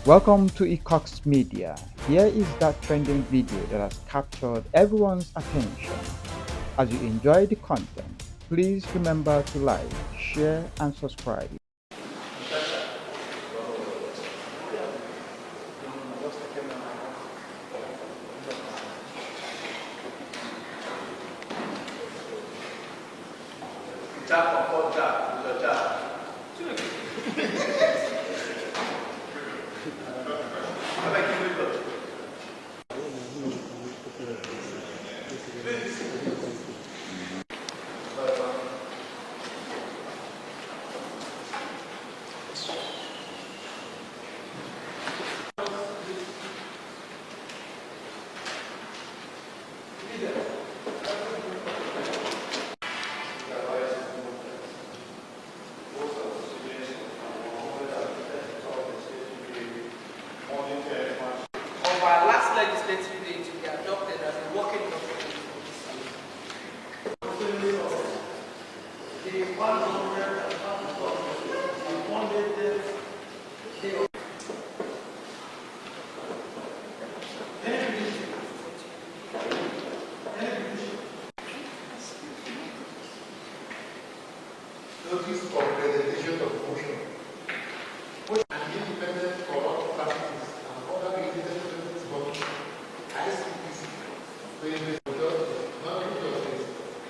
Welcome to Ecox Media. Here is that trending video that has captured everyone's attention. As you enjoy the content, please remember to like, share, and subscribe. Of our last legislative day to be adopted as a working document for the 100 funded notice of presentation of motion, which an independent corrupt practices and other related services commission, ICPC, to investigate non-justice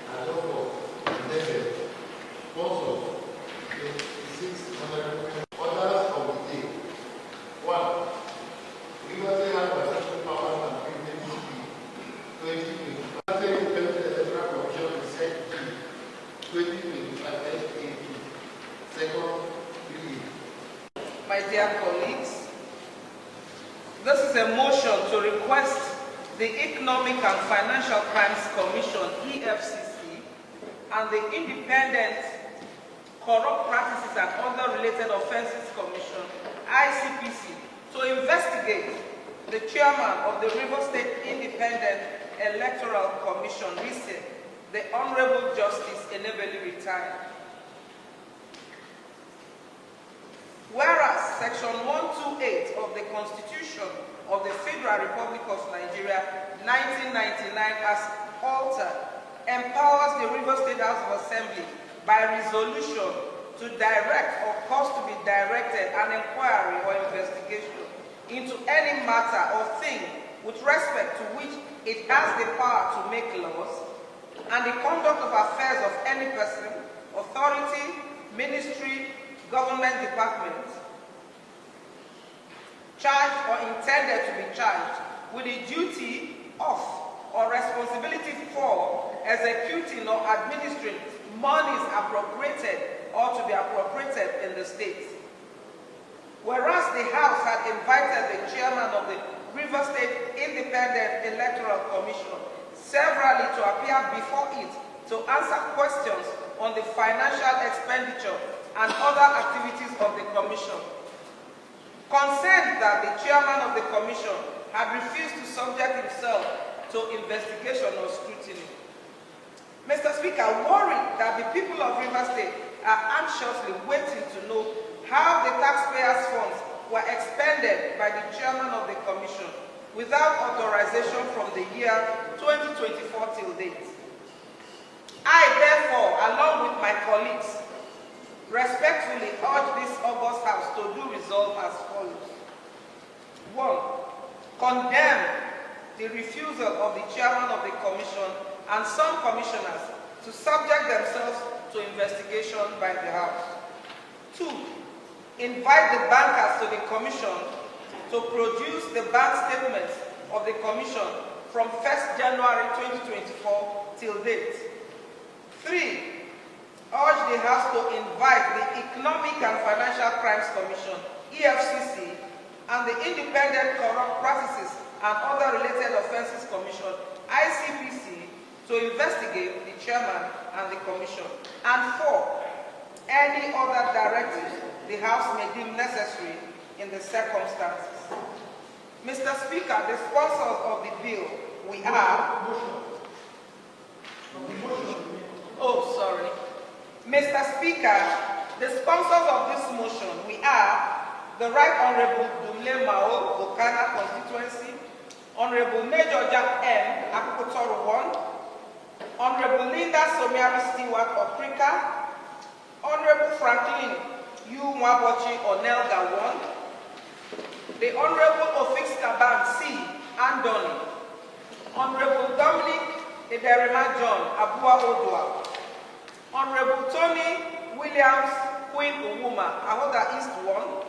and therefore indebted, sponsors, 2600 orders of the day. 1. Liberty and Perception Powers and Privileges Bill 2020. Independent Electoral Commission Research Bill 2025 SAP. Second reading. My dear colleagues, this is a motion to request the Economic and Financial Crimes Commission, EFCC, and the Independent Corrupt Practices and Other Related Offences Commission, ICPC, to investigate the chairman of the Rivers State Independent Electoral Commission, RISIC, the Honorable Justice Enebeli retired. Whereas Section 128 of the Constitution of the Federal Republic of Nigeria, 1999, as altered, empowers the Rivers State House of Assembly by resolution to direct or cause to be directed an inquiry or investigation into any matter or thing with respect to which it has the power to make laws, and the conduct of affairs of any person, authority, ministry, government department, charged or intended to be charged with the duty of or responsibility for executing or administering monies appropriated or to be appropriated in the state. Whereas the House had invited the chairman of the River State Independent Electoral Commission severally to appear before it to answer questions on the financial expenditure and other activities of the Commission. Concerned that the chairman of the Commission had refused to subject himself to investigation or scrutiny. Mr. Speaker, worried that the people of River State are anxiously waiting to know how the taxpayers' funds were expended by the chairman of the Commission without authorization from the year 2024 till date. I, therefore, along with my colleagues, respectfully urge this August House to do resolve as follows. 1. Condemn the refusal of the chairman of the Commission and some commissioners to subject themselves to investigation by the House. 2. Invite the bankers to the Commission to produce the bank statements of the Commission from 1st January 2024 till date. 3. Urge the House to invite the Economic and Financial Crimes Commission, EFCC, and the Independent Corrupt Practices and Other Related Offences Commission, ICPC, to investigate the chairman and the Commission. And 4. Any other directives the House may deem necessary in the circumstances. Mr. Speaker, the sponsors of the bill, we are... Oh, sorry. Mr. Speaker, the sponsors of this motion, we are the Right Honorable Dumle Mao, Bokana constituency, Honorable Major Jack M. Akukutoro 1, Honorable Linda Somiari Stewart of Krika, Honorable Franklin U. Mwabochi Onelga 1, the Honorable Ofix Taban C. Andoni, Honorable Dominic Ederima John Abua Odua, Honorable Tony Williams Queen Uwuma, Ahoda East 1,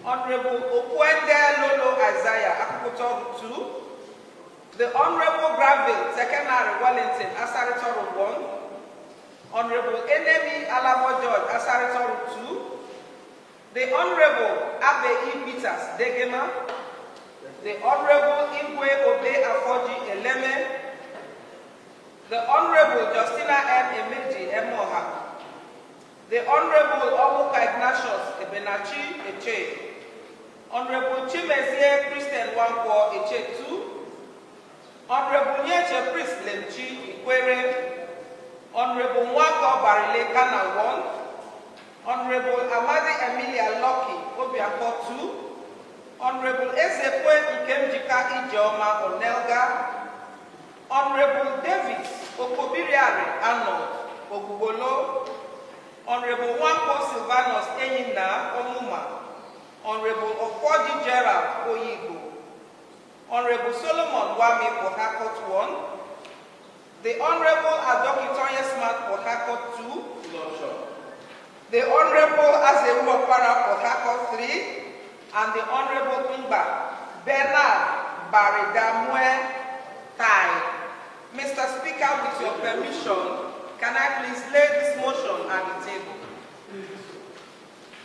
Honorable Okwende Lolo Isaiah Akukutoro 2, the Honorable Granville Tekenari Wellington Asaritoro 1, Honorable Enemi Alamo George Asaritoro 2, the Honorable Abe E. Peters Degema, the Honorable Igwe Ode Afoji Eleme, the Honorable Justina M. Emeji Emoha, the Honorable Omuka Ignatius Ebenachi Eche, Honorable Chimezie Christian Wankwo Eche 2, Honorable Nyeche Priest Lemchi Ikwere, Honorable Mwako Barile Kana 1, Honorable Amadi Emilia Loki Obiako 2, Honorable Ezekwe Ikemjika Ijeoma Onelga, Honorable David Okobiriari Arnold Ogugolo, Honorable Wanko Silvanus Enyina Omuma, Honorable Ofoji Gerald Oyigo, Honorable Solomon Wami Port Harcourt 1, the Honorable Adoki Tonya Smart Port Harcourt 2, the Honorable Azeru Opara Port Harcourt 3, and the Honorable Ingba Bernard Baridamwe Tai. Mr. Speaker, with your permission, can I please lay this motion at the table?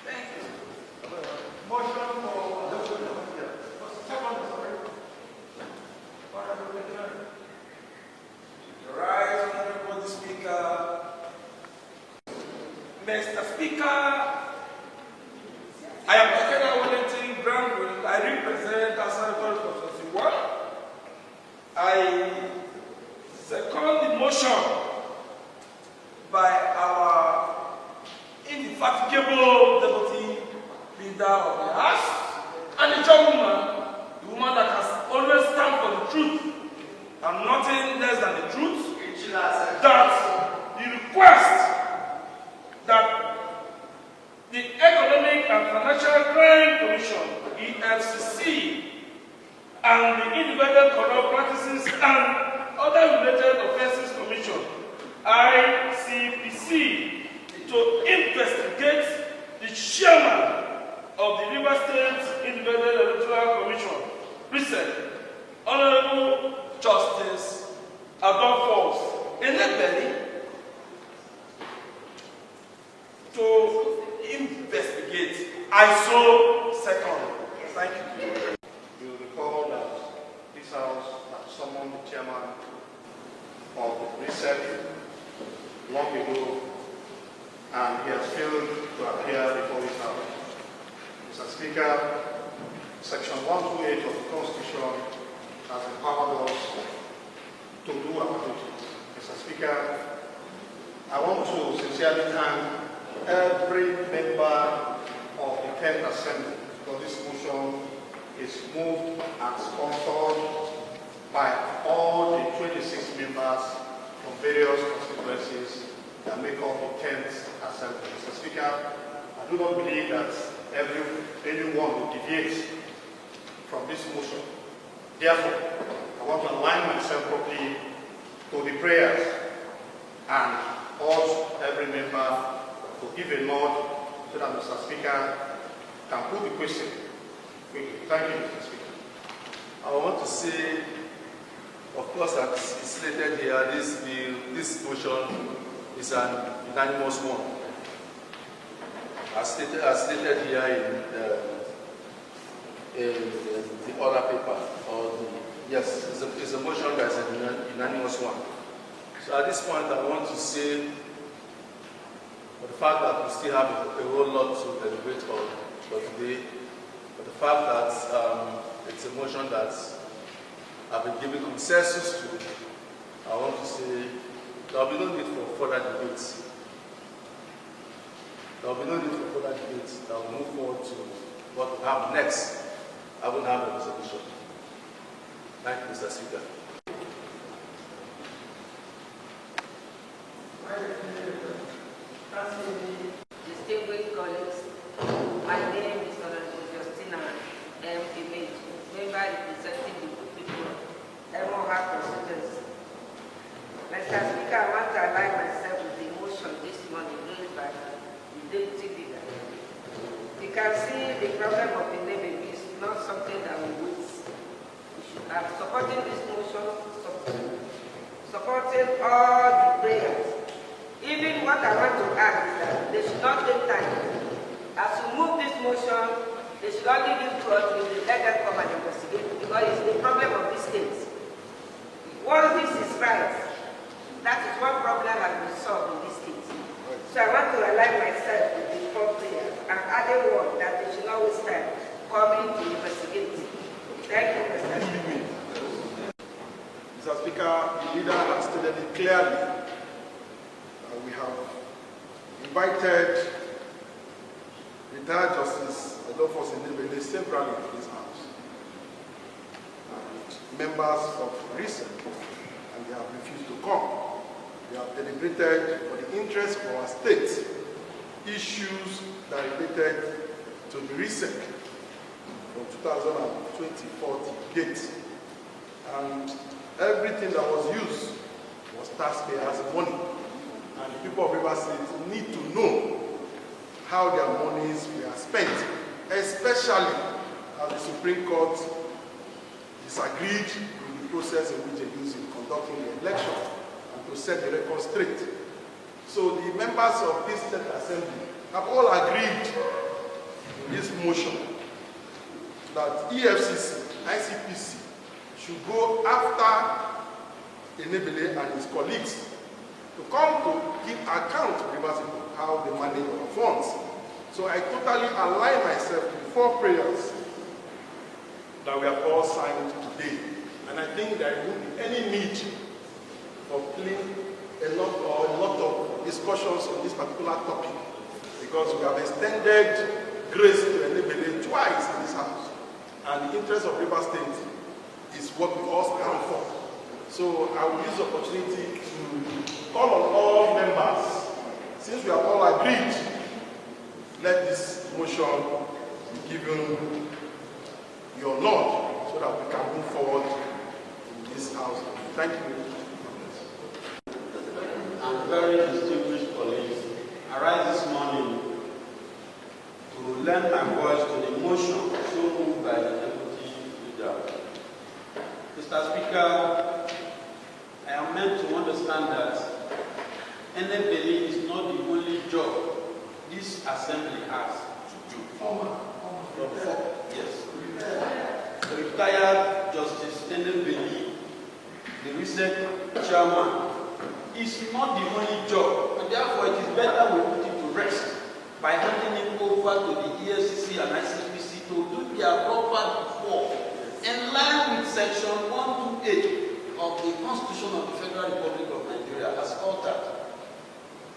Thank you. Motion for Rise, Honorable Speaker. Mr. Speaker, I am Takeda Wellington Granville. I represent Asaritori Constituency 1. I second the motion by our indefatigable deputy leader of the House and the gentlewoman, the woman that has always stand for the truth and nothing less than the truth, that the request that the Economic and Financial Crime Commission, EFCC, and the Independent Corrupt Practices and Other Related Offences Commission, ICPC, to investigate the chairman of the River State Independent Electoral Commission, recent Honorable Justice Adolphus Enebeli, to investigate. I so second. Thank you. You will recall that this House had summoned the chairman of the reset long ago, and he has failed to appear before this House. Mr. Speaker, Section 128 of the Constitution has empowered us to do our duty. Mr. Speaker, I want to sincerely thank every member of the 10th Assembly for this motion is moved and sponsored by all the 26 members from various constituencies that make up the 10th Assembly. Mr. Speaker, I do not believe that anyone will deviate from this motion. Therefore, I want to align myself properly to the prayers and urge every member to give a nod so that Mr. Speaker can put the question. Thank you, Mr. Speaker. I want to say, of course, as it's stated here, this motion is an unanimous one. As stated here in the other paper, yes, it's a motion that is a unanimous one. So at this point, I want to say, for the fact that we still have a whole lot to deliberate on for today, but the fact that it's a motion that I've been giving consensus to, I want to say there will be no need for further debates. There will be no need for further debates that will move forward to what we have next, I will have a resolution. Thank you, Mr. Speaker. Distinguished colleagues, my name is Honorable Justina M. Image, member representing the people of Emoha constituency. Mr. Speaker, I want to align myself with the motion this morning raised by the deputy leader. You can see the problem of the Navy is not something that we wait. We should have supporting this motion, supporting all the prayers. Even what I want to add is that they should not take time. As we move this motion, they should only give to us with the let them come and investigate because it's the problem of this state. Once this is right, that is one problem has been solved in this state. So I want to align myself with the four players and add a word that they should not waste time coming to investigate. Thank you, Mr. Speaker. Mr. Speaker, the leader has stated it clearly. We have invited retired Justice Adolphus Enebele severally to this house, and members of recent, and they have refused to come. We have deliberated for the interest of our state issues that related to the recent from 2020-40 date, and everything that was used was taxpayers' money. And the people of Rivers State need to know how their monies were spent, especially as the Supreme Court disagreed with the process in which they used in conducting the election and to set the record straight. So the members of this State Assembly have all agreed in this motion that EFCC, ICPC should go after Enebele and his colleagues to come to give account to Rivers State how they manage our funds. So I totally align myself to the four prayers that we have all signed today. And I think there won't be any need for a lot of discussions on this particular topic, because we have extended grace to Enebele twice in this house. And the interest of Rivers State is what we all stand for. So I will use the opportunity to call on all members. Since we have all agreed, let this motion be given your nod so that we can move forward in this house. Thank you. And very distinguished colleagues, I rise this morning to lend my voice to the motion so moved by the Deputy Leader. Mr. Speaker, I am meant to understand that Enebele is not the only job this assembly has to do. Yes. The retired Justice Enebele, the recent chairman, is not the only job, and therefore it is better we put it to rest by handing it over to the EFCC and ICPC to do their proper work in line with Section 128 of the Constitution of the Federal Republic of Nigeria as altered.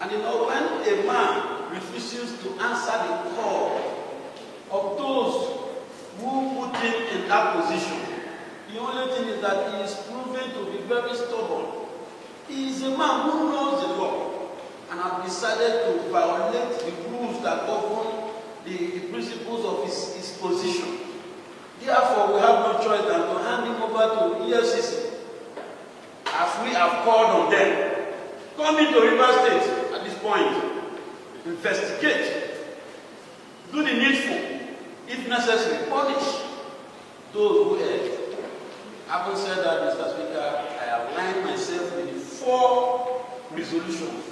And you know, when a man refuses to answer the call of those who put him in that position, the only thing is that he is proven to be very stubborn. He is a man who knows the law and has decided to violate the rules that govern the principles of his position. Therefore, we have no choice than to hand him over to EFCC, as we have called on them. Come into Rivers State at this point, investigate, do the needful, if necessary, punish those who erred. Having said that, Mr. Speaker, I align myself with the four resolutions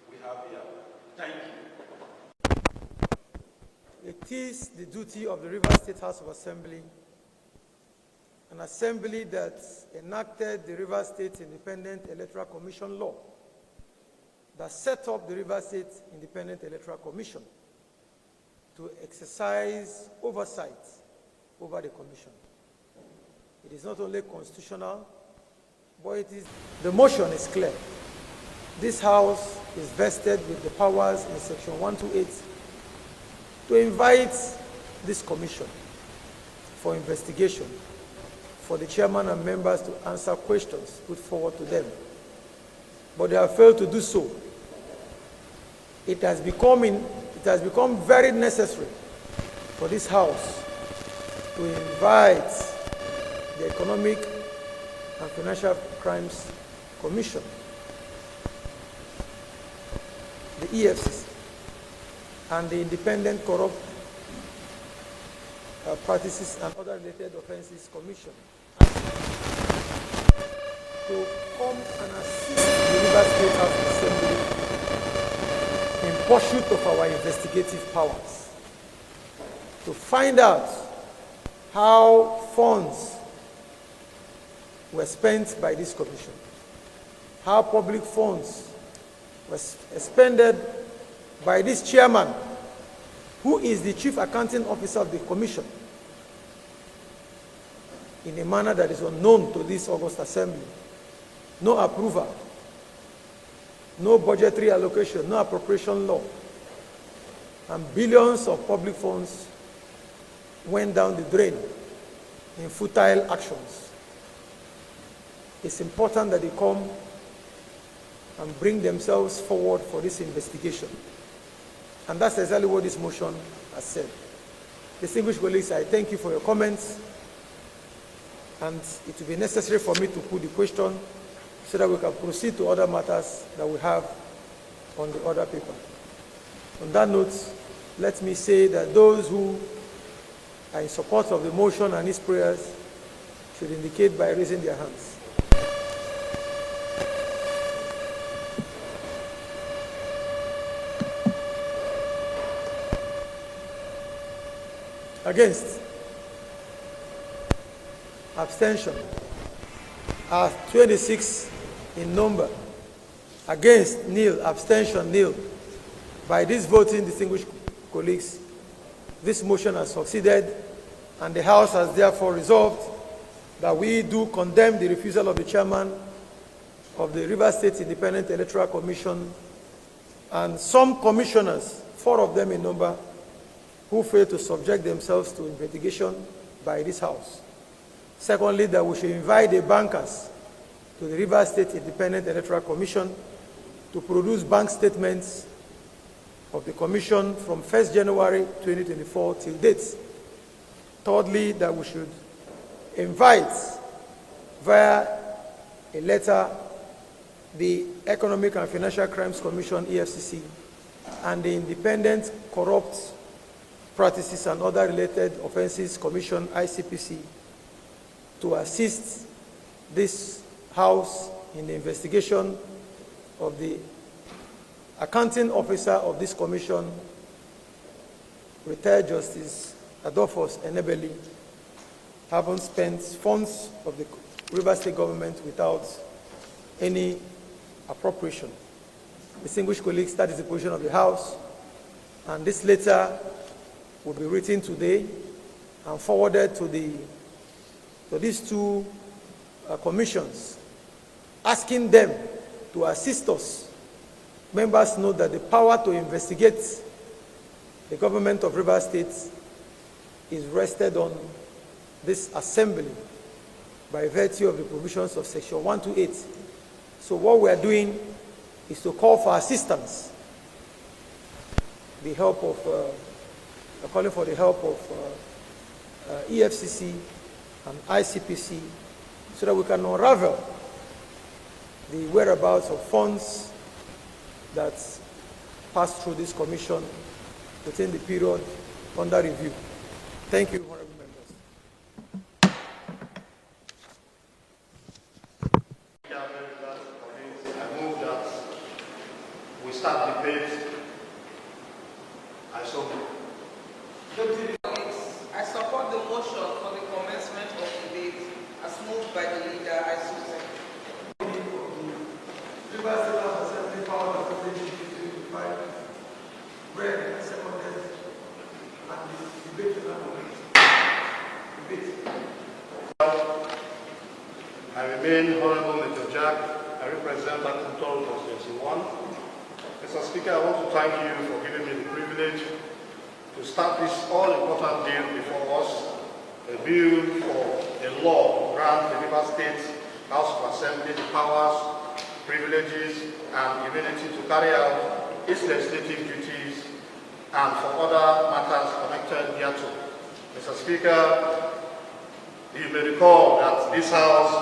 we have here. Thank you. It is the duty of the Rivers State House of Assembly, an assembly that enacted the Rivers State Independent Electoral Commission law, that set up the Rivers State Independent Electoral Commission to exercise oversight over the commission. It is not only constitutional, but it is. The motion is clear. This House is vested with the powers in Section 128 to invite this commission for investigation, for the chairman and members to answer questions put forward to them. But they have failed to do so. It has become very necessary for this House to invite the Economic and Financial Crimes Commission, the EFCC, and the Independent Corrupt Practices and Other Related Offences Commission to come and assist the Rivers State House Assembly in pursuit of our investigative powers, to find out how funds were spent by this commission, how public funds were expended by this chairman, who is the chief accounting officer of the commission, in a manner that is unknown to this August Assembly. No approval, no budgetary allocation, no appropriation law, and billions of public funds went down the drain in futile actions. It's important that they come and bring themselves forward for this investigation. And that's exactly what this motion has said. Distinguished colleagues, I thank you for your comments, and it will be necessary for me to put the question so that we can proceed to other matters that we have on the other paper. On that note, let me say that those who are in support of the motion and its prayers should indicate by raising their hands. Against? Abstention? Are 26 in number. Against, nil. Abstention, nil. By this voting, distinguished colleagues, this motion has succeeded, and the House has therefore resolved that we do condemn the refusal of the chairman of the Rivers State Independent Electoral Commission and some commissioners, 4 of them in number, who failed to subject themselves to investigation by this House. Secondly, that we should invite the bankers to the Rivers State Independent Electoral Commission to produce bank statements of the Commission from 1st January 2024 till date. Thirdly, that we should invite via a letter the Economic and Financial Crimes Commission, EFCC, and the Independent Corrupt Practices and Other Related Offences Commission, ICPC, to assist this House in the investigation of the accounting officer of this commission, retired Justice Adolphus Enebeli, having spent funds of the Rivers State government without any appropriation. Distinguished colleagues, that is the position of the House, and this letter will be written today and forwarded to these 2 commissions, asking them to assist us. Members know that the power to investigate the government of Rivers State is rested on this assembly by virtue of the provisions of Section 128. So what we are doing is to call for assistance, calling for the help of EFCC and ICPC, so that we can unravel the whereabouts of funds that passed through this commission within the period under review. Thank you, honorable members. I move that we start debate. I so move. I support the motion for the commencement of debate as moved by the leader. I so second. Rivers State House Assembly power of the legislature read and seconded, and the debate is debate. I remain Honorable Mr. Jack. I represent Akuntor constituency 1. Mr. Speaker, I want to thank you for giving me the privilege to start this all-important bill before us, a bill for a law to grant the River State House of Assembly the powers, privileges, and immunity to carry out its legislative duties and for other matters connected thereto. Mr. Speaker, you may recall that this House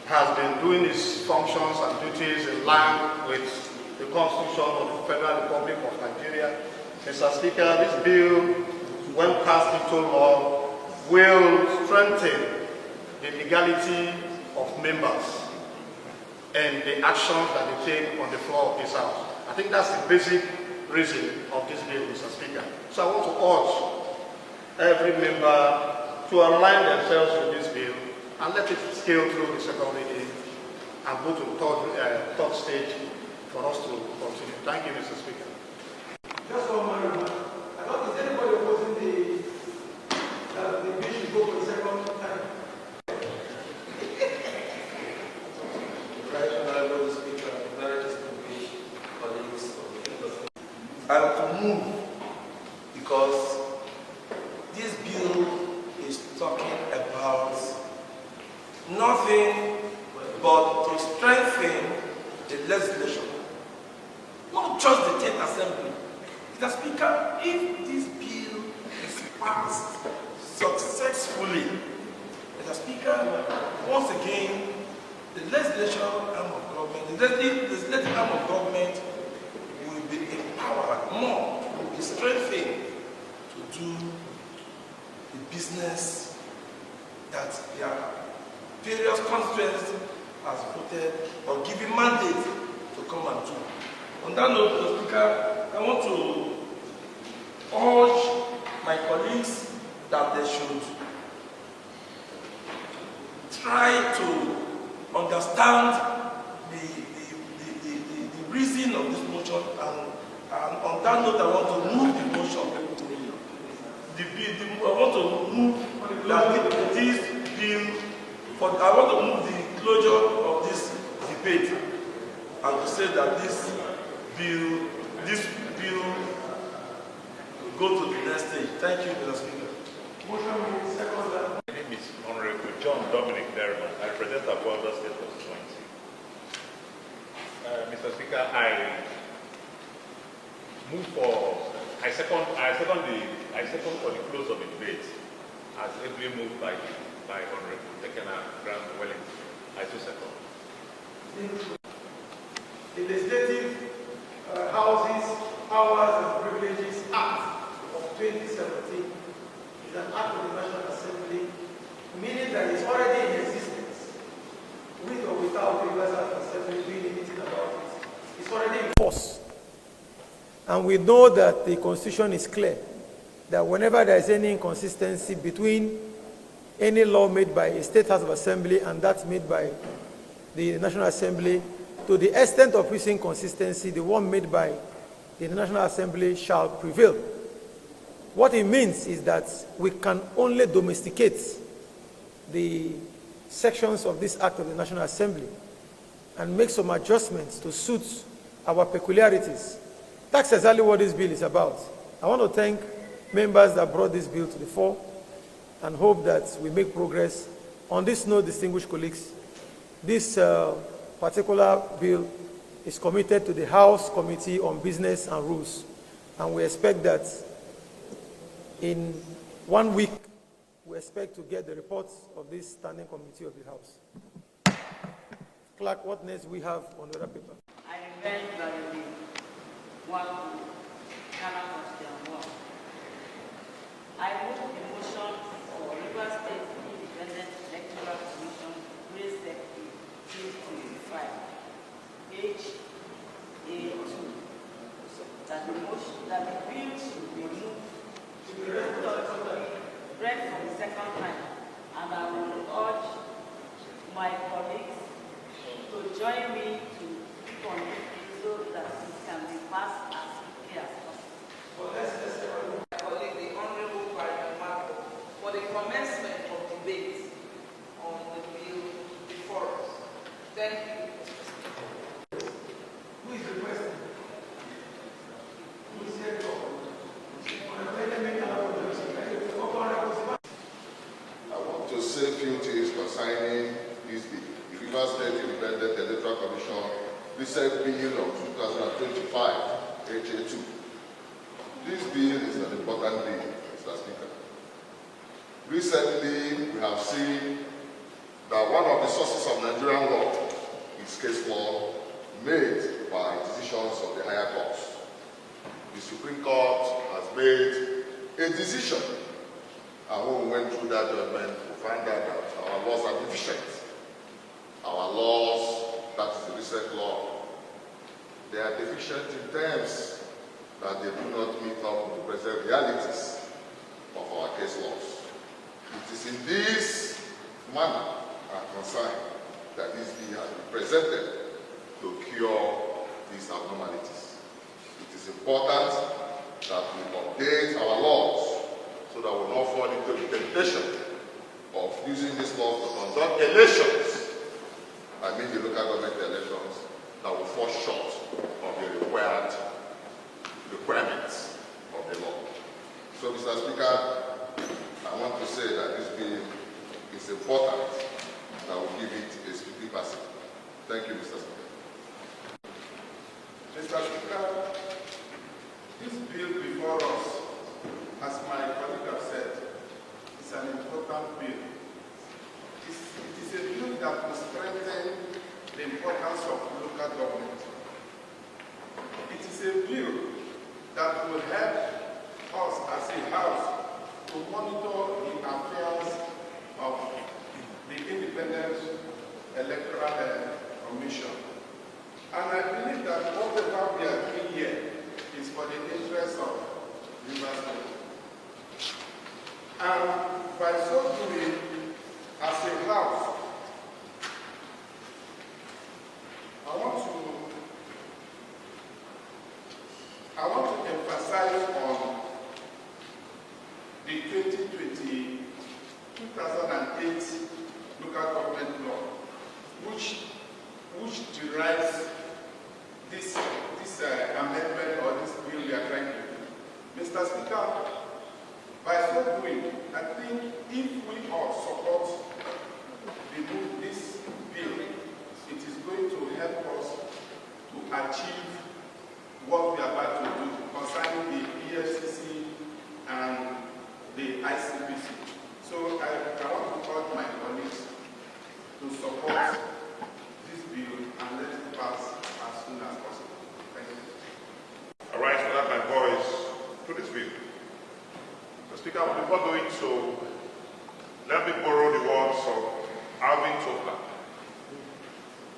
has been doing its functions and duties in line with the Constitution of the Federal Republic of Nigeria. Mr. Speaker, this bill, when passed into law, will strengthen the legality of members and the actions that they take on the floor of this House. I think that's the basic reason of this bill, Mr. Speaker. So I want to urge every member to align themselves with this bill and let it scale through the second reading and go to the third stage for us to continue. Thank you, Mr. Speaker. Just one more remark. I thought, is anybody opposing that the bill should go for the second time? Right, Honorable Speaker, very distinguished colleagues. I will move because this bill is talking about nothing but to strengthen the legislation, not just the 10th Assembly. Mr. Speaker, if this bill is passed successfully, Mr. Speaker, once again, the legislation arm of government, the legislative arm of government will be empowered more, will be strengthened to do the business that their various constituencies has voted or given mandate to come and do. On that note, Mr. Speaker, I want to urge my colleagues that they should try to understand the reason of this motion, and on that note, I want to move the motion. I want to move that this bill, I want to move the closure of this debate and to say that this bill will go to the next stage. Thank you, Mr. Speaker. My name is Honorable John Dominic Derman. I represent Abuja State Constituency. Mr. Speaker, I second for the close of the debate as ably moved by Honorable Tekena Grant Wellington. I so second. The Legislative Houses, Powers and Privileges Act of 2017 is an act of the National Assembly, meaning that it's already in existence, with or without the National Assembly doing anything about it. It's already in force. And we know that the Constitution is clear, that whenever there is any inconsistency between any law made by a State House of Assembly and that made by the National Assembly, to the extent of this inconsistency, the one made by the National Assembly shall prevail. What it means is that we can only domesticate the sections of this Act of the National Assembly and make some adjustments to suit our peculiarities. That's exactly what this bill is about. I want to thank members that brought this bill to the fore and hope that we make progress. On this note, distinguished colleagues, this particular bill is committed to the House Committee on Business and Rules, and we expect that in 1 week, we expect to get the reports of this standing committee of the House. Clerk, what next we have on the other paper? I revenge Valerie Waku, Ghana Constitution 1. I move the motion for River State Independent Electoral Commission, Grace Secretary, 2025, HA2, that the bill should be moved to be read for the second time, and I will urge my colleagues to join me to keep on it so that it can be passed as quickly as possible. My colleague, the Honorable Barry Marco, for the commencement of debate on the bill before us. Thank you. Who is requesting? Who is here? to say few things concerning this bill. The Rivers State Independent Electoral Commission recent bill of 2025, HA2. This bill is an important bill, Mr. Speaker. Recently, we have seen that one of the sources of Nigerian law is case law made by decisions of the higher courts. The Supreme Court has made a decision, and when we went through that judgment, we found out that our laws are deficient. Our laws, that is the recent law, they are deficient in terms that they do not meet up with the present realities of our case laws. It is in this manner and concern that this bill has been presented to cure these abnormalities. It is important that we update our laws so that we will not fall into the temptation of using these laws to conduct elections, I mean the local government elections, that will fall short of the requirements of the law. So, Mr. Speaker, I want to say that this bill is important, that we give it a speedy passage. Thank you, Mr. Speaker. Mr. Speaker, this bill before us, as my colleague has said, is an important bill. It is a bill that will strengthen the importance of local government. It is a bill that will help us as a house to monitor the affairs of the Independent Electoral Commission. And I believe that whatever we are doing here is for the interest of Rivers State. And by so doing, as a house, I want to emphasize on the 2008 local government law, which derives this amendment or this bill we are trying to do. Mr. Speaker, by so doing, I think if we all support this bill, it is going to help us to achieve what we are about to do concerning the EFCC and the ICPC. So I want to call my colleagues to support this bill and let it pass as soon as possible. Thank you. I rise to add my voice to this bill. Mr. Speaker, before doing so, let me borrow the words of Alvin Toffler,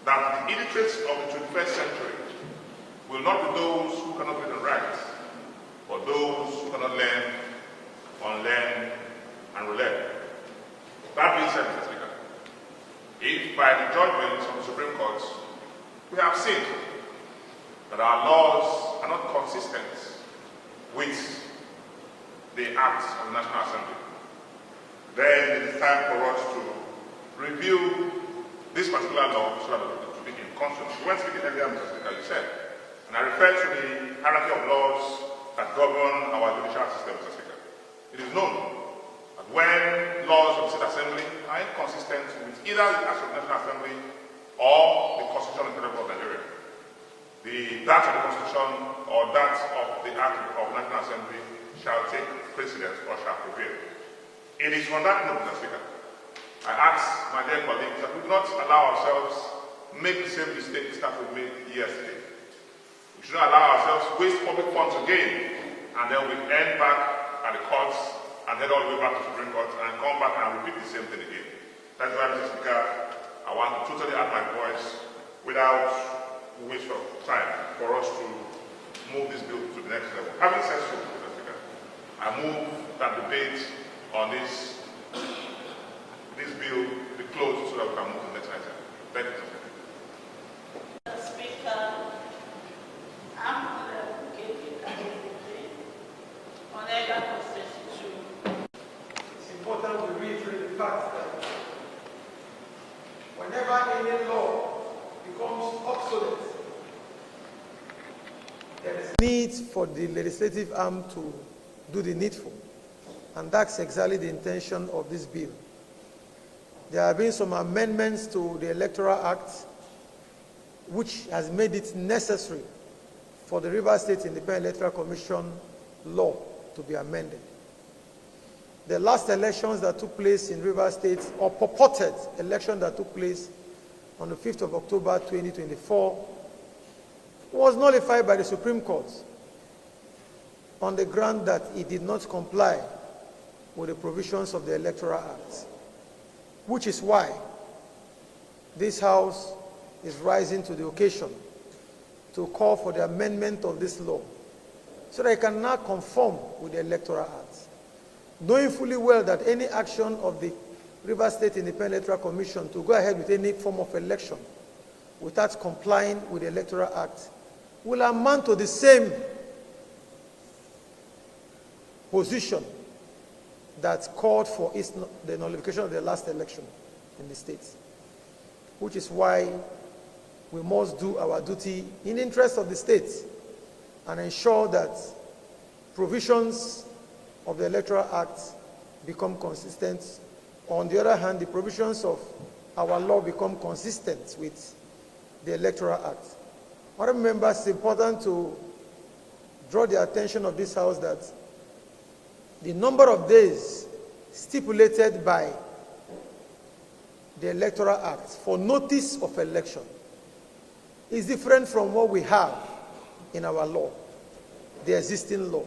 that the illiterates of the 21st century will not be those who cannot read and write, but those who cannot learn, unlearn, and relearn. That being said, Mr. Speaker, if by the judgments of the Supreme Court we have seen that our laws are not consistent with the acts of the National Assembly, then it is time for us to review this particular law so that it will be in consonance. You went speaking earlier, Mr. Speaker, you said, and I refer to the hierarchy of laws that govern our judicial system, Mr. Speaker. It is known that when laws of the State Assembly are inconsistent with either the Act of the National Assembly or the Constitution of the Federal Republic of Nigeria, that of the Constitution or that of the Act of the National Assembly shall take precedence or shall prevail. It is on that note, Mr. Speaker, I ask my dear colleagues that we do not allow ourselves make the same mistakes that we made yesterday. We should not allow ourselves waste public funds again, and then we end back at the courts and head all the way back to the Supreme Court and come back and repeat the same thing again. That's why, Mr. Speaker, I want to totally add my voice without waste of time for us to move this bill to the next level. Having said so, Mr. Speaker, I move that debate on this bill be closed so that we can move to the next item. Thank you, Mr. Speaker, I'm on Elder Constitution. It's important to reiterate the fact that whenever any law becomes obsolete, there is need for the legislative arm to do the needful. And that's exactly the intention of this bill. there have been some amendments to the Electoral Act which has made it necessary for the Rivers State Independent Electoral Commission law to be amended. The last elections that took place in Rivers State, or purported election that took place on the 5th of October 2024, was nullified by the Supreme Court on the ground that it did not comply with the provisions of the Electoral Act, which is why this House is rising to the occasion to call for the amendment of this law so that it can now conform with the Electoral Act, knowing fully well that any action of the Rivers State Independent Electoral Commission to go ahead with any form of election without complying with the Electoral Act will amount to the same position that called for the nullification of the last election in the state, which is why we must do our duty in the interest of the state and ensure that provisions of the Electoral Act become consistent. On the other hand, the provisions of our law become consistent with the Electoral Act. Honourable members, it's important to draw the attention of this House that the number of days stipulated by the Electoral Act for notice of election is different from what we have in our law, the existing law.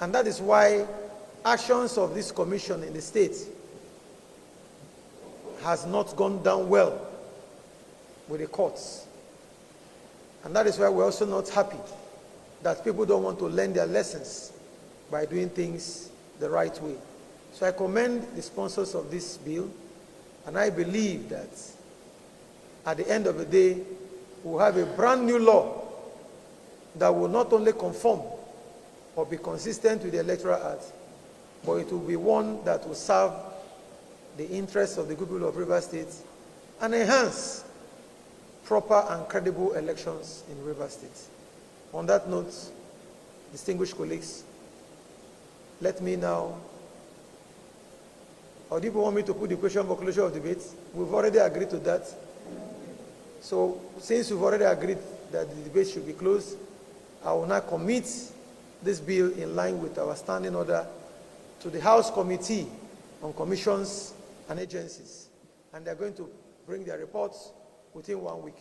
And that is why actions of this commission in the state has not gone down well with the courts. And that is why we're also not happy that people don't want to learn their lessons by doing things the right way. So I commend the sponsors of this bill, and I believe that at the end of the day, we'll have a brand new law that will not only conform or be consistent with the Electoral Act, but it will be one that will serve the interests of the good people of Rivers State and enhance proper and credible elections in Rivers State. On that note, distinguished colleagues, let me now, or do you want me to put the question for closure of debate? We've already agreed to that. So since we've already agreed that the debate should be closed, I will now commit this bill in line with our standing order to the House Committee on Commissions and Agencies. And they're going to bring their reports within 1 week.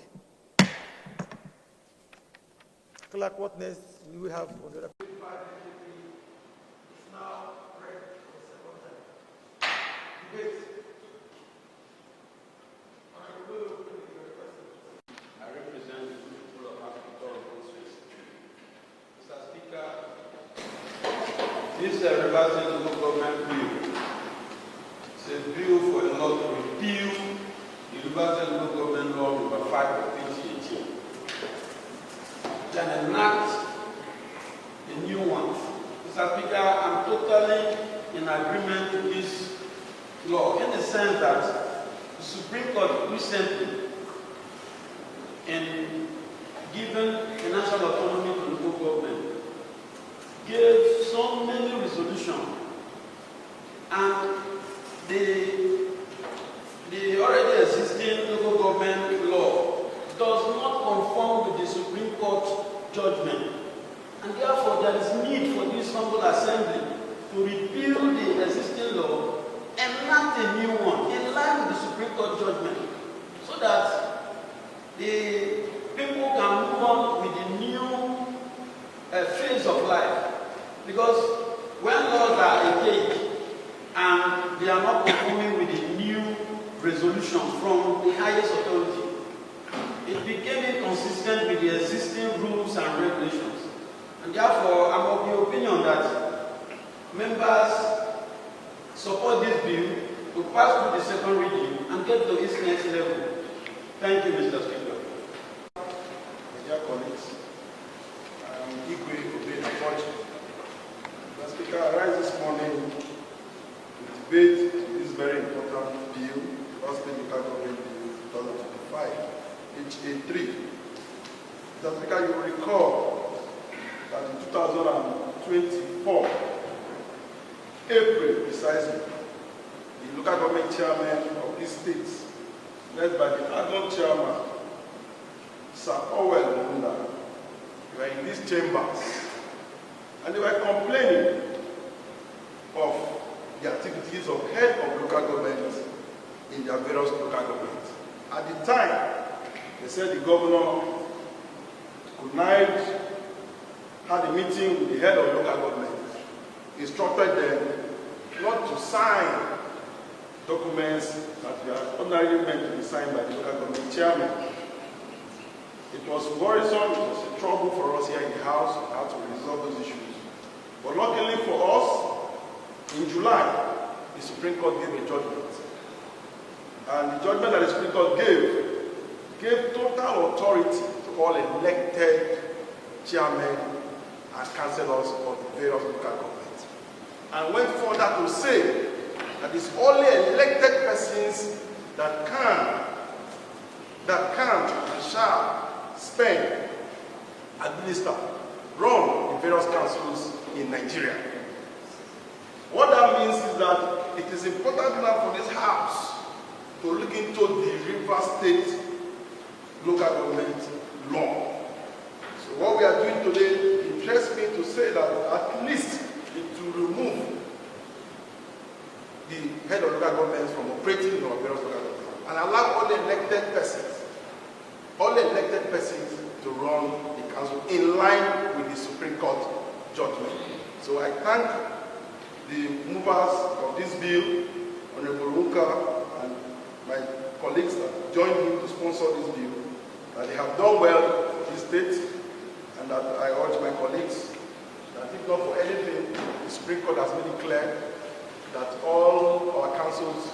Clerk, what next do we have on the report? I represent the people of Africa constituency. Mr. Speaker, this Rivers State local government bill is a bill for a law to repeal the Rivers State local government law number 5 of 2018. Then enact a new one. Mr. Speaker, I'm totally in agreement with this law in the sense that the Supreme Court recently, in giving financial autonomy to the local government, gave so many resolutions, and the already existing local government law does not conform with the Supreme Court judgment, and therefore there is need for this humble assembly to repeal the existing law and enact a new one in line with the Supreme Court judgment, so that the people can move on with the new phase of life. Because when laws are archaic and they are not conforming with the new resolution from the highest authority, it became inconsistent with the existing rules and regulations. And therefore, I'm of the opinion that members support this bill to pass through the second reading and get to its next level. Thank you, Mr. Speaker. Dear colleagues, I am Igwe Obenapoji. Mr. Speaker, I rise this morning to debate this very important bill, Rivers State Local Government Bill 2025, HA3. Mr. Speaker, you will recall that in 2024, April precisely, the Local Government government chairmen of these states, led by the adult chairman, Sir Owell Munda, were in these chambers, and they were complaining of the activities of head of local government in their various local governments. At the time, they said the governor could not had a meeting with the head of local government, instructed them not to sign documents that were ordinarily meant to be signed by the local government chairman. It was worrisome, it was a trouble for us here in the House, how to resolve those issues. But luckily for us, in July, the Supreme Court gave a judgment. And the judgment that the Supreme Court gave total authority to all elected chairmen and councillors of the various local governments. And went further to say that it's only elected persons that can and shall spend, administer, run the various councils in Nigeria. What that means is that it is important now for this House to look into the River State local government law. So what we are doing today interests me to say that at least it will remove the head of local governments from operating in our various local governments and allow all the elected persons to run the council in line with the Supreme Court judgment. So I thank the movers of this bill, Honorable Runka and my colleagues that joined me to sponsor this bill, that they have done well for this state, and that I urge my colleagues that if not for anything, the Supreme Court has made it clear that all our councils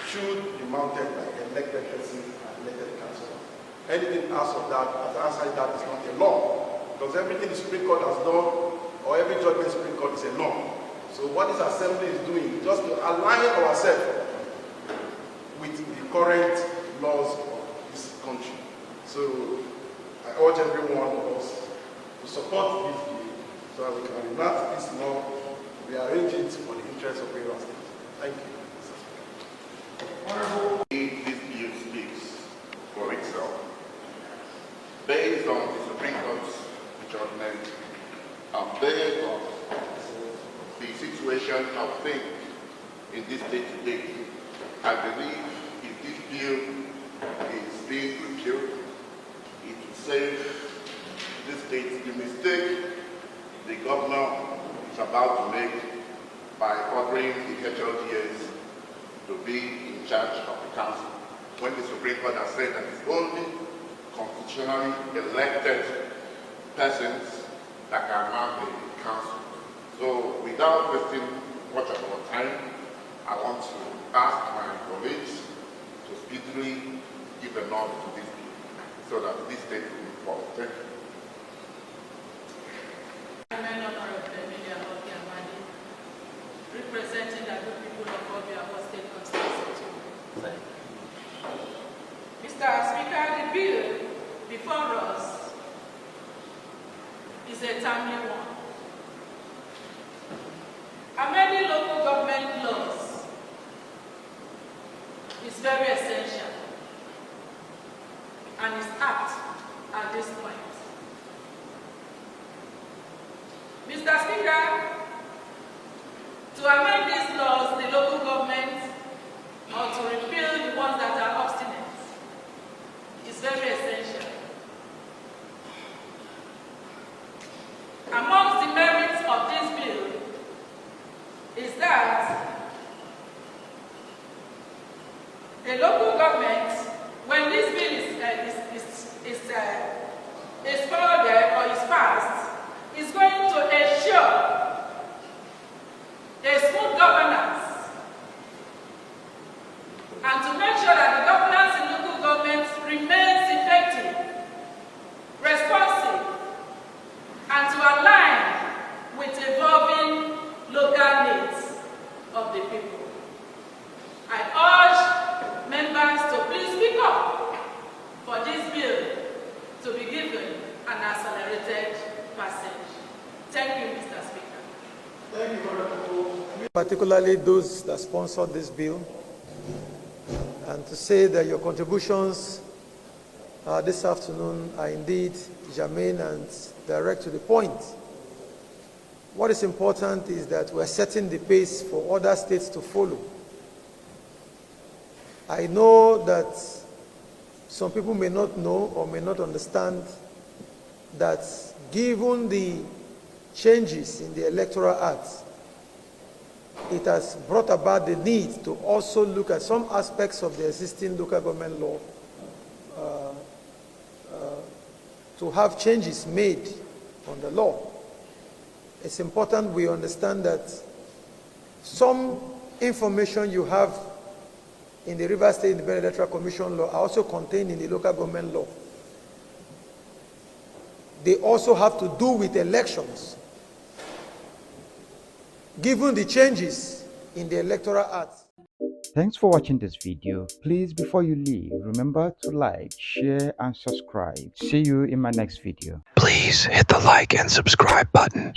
should be mounted by elected persons and elected councillors. Anything else of that, outside that, is not a law, because everything the Supreme Court has done, or every judgment the Supreme Court, is a law. So what this assembly is doing is just to align ourselves with the current laws of this country. So I urge every one of us to support this bill so that we can enact this law, rearrange it for the interest of River State. Thank you. This bill speaks for itself. Based on the Supreme Court's judgment and based on the situation of things in this state today, I believe if this bill is being repealed, it will save this state the mistake the governor is about to make by ordering the HLDS to be in charge of the council, when the Supreme Court has said that it's only constitutionally elected persons that can mount the council. So without wasting much of our time, I want to ask my colleagues to speedily give a nod to this bill so that this state will move forward. Thank you. Representing the good people of Obia State Constituency. Mr. Speaker, the bill before us is a timely one. Amending local government laws is very essential and is apt at this point. Mr. Speaker, to amend these laws, the local government, or to repeal the ones that are obstinate, is very essential. Amongst the merits of this bill is that a local government, when this bill is forwarded or is passed, is going to ensure a smooth governance and to make sure that the governance in local governments remains effective, responsive, and to align with evolving local needs of the people. I urge members to please speak up for this bill to be given an accelerated passage. Thank you, Mr. Speaker. Thank you, particularly those that sponsored this bill, and to say that your contributions this afternoon are indeed germane and direct to the point. What is important is that we're setting the pace for other states to follow. I know that some people may not know or may not understand that given the changes in the Electoral Act, it has brought about the need to also look at some aspects of the existing local government law to have changes made on the law. It's important we understand that some information you have in the Rivers State Independent Electoral Commission law are also contained in the local government law. They also have to do with elections. Given the changes in the Electoral Act. Thanks for watching this video. Please, before you leave, remember to like, share, and subscribe. See you in my next video. Please hit the like and subscribe button.